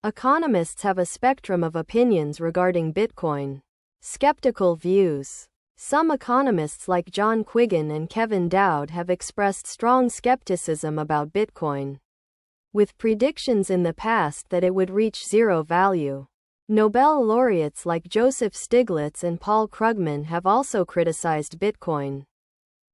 Economists have a spectrum of opinions regarding Bitcoin. Skeptical views. Some economists like John Quiggin and Kevin Dowd have expressed strong skepticism about Bitcoin, with predictions in the past that it would reach zero value. Nobel laureates like Joseph Stiglitz and Paul Krugman have also criticized Bitcoin,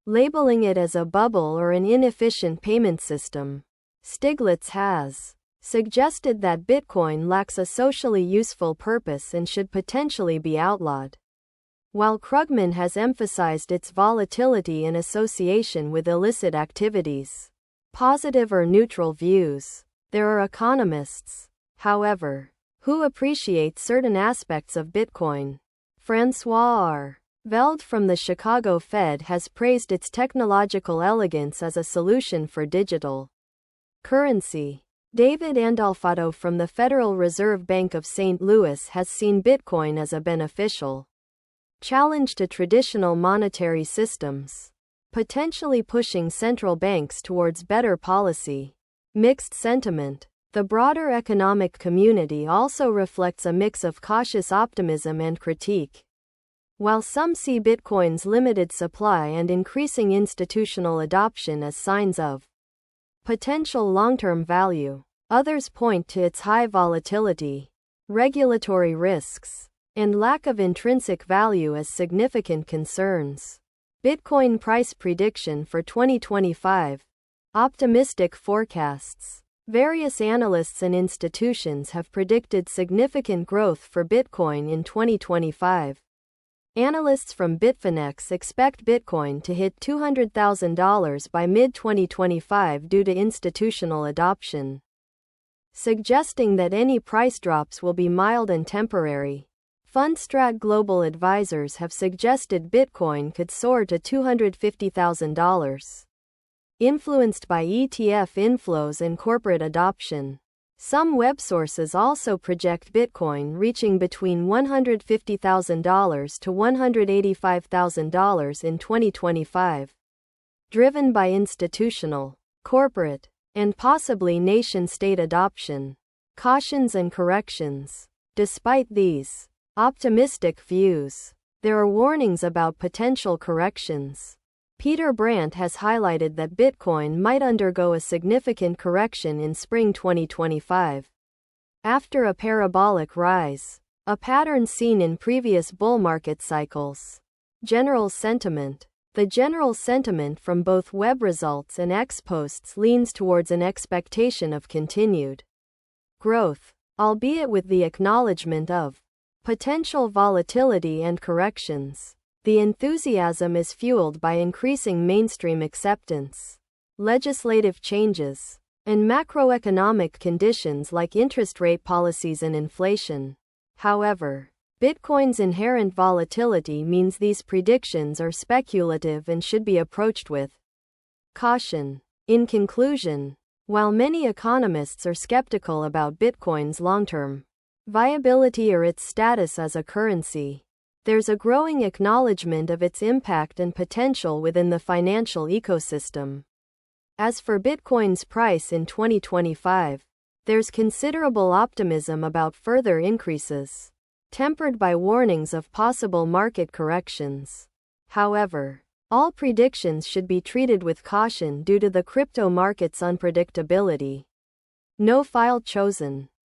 labeling it as a bubble or an inefficient payment system. Stiglitz has suggested that Bitcoin lacks a socially useful purpose and should potentially be outlawed, while Krugman has emphasized its volatility in association with illicit activities. Positive or neutral views. There are economists, however, who appreciate certain aspects of Bitcoin. Francois R. Veld from the Chicago Fed has praised its technological elegance as a solution for digital currency. David Andolfato from the Federal Reserve Bank of St. Louis has seen Bitcoin as a beneficial challenge to traditional monetary systems, potentially pushing central banks towards better policy. Mixed sentiment. The broader economic community also reflects a mix of cautious optimism and critique. While some see Bitcoin's limited supply and increasing institutional adoption as signs of potential long-term value, others point to its high volatility, regulatory risks, and lack of intrinsic value as significant concerns. Bitcoin price prediction for 2025. Optimistic forecasts. Various analysts and institutions have predicted significant growth for Bitcoin in 2025. Analysts from Bitfinex expect Bitcoin to hit $200,000 by mid-2025 due to institutional adoption, suggesting that any price drops will be mild and temporary. Fundstrat Global Advisors have suggested Bitcoin could soar to $250,000, influenced by ETF inflows and corporate adoption. Some web sources also project Bitcoin reaching between $150,000 to $185,000 in 2025, driven by institutional, corporate, and possibly nation-state adoption. Cautions and corrections. Despite these optimistic views, there are warnings about potential corrections. Peter Brandt has highlighted that Bitcoin might undergo a significant correction in spring 2025, after a parabolic rise, a pattern seen in previous bull market cycles. General sentiment. The general sentiment from both web results and X posts leans towards an expectation of continued growth, albeit with the acknowledgement of potential volatility and corrections. The enthusiasm is fueled by increasing mainstream acceptance, legislative changes, and macroeconomic conditions like interest rate policies and inflation. However, Bitcoin's inherent volatility means these predictions are speculative and should be approached with caution. In conclusion, while many economists are skeptical about Bitcoin's long-term viability or its status as a currency, there's a growing acknowledgement of its impact and potential within the financial ecosystem. As for Bitcoin's price in 2025, there's considerable optimism about further increases, tempered by warnings of possible market corrections. However, all predictions should be treated with caution due to the crypto market's unpredictability. No file chosen.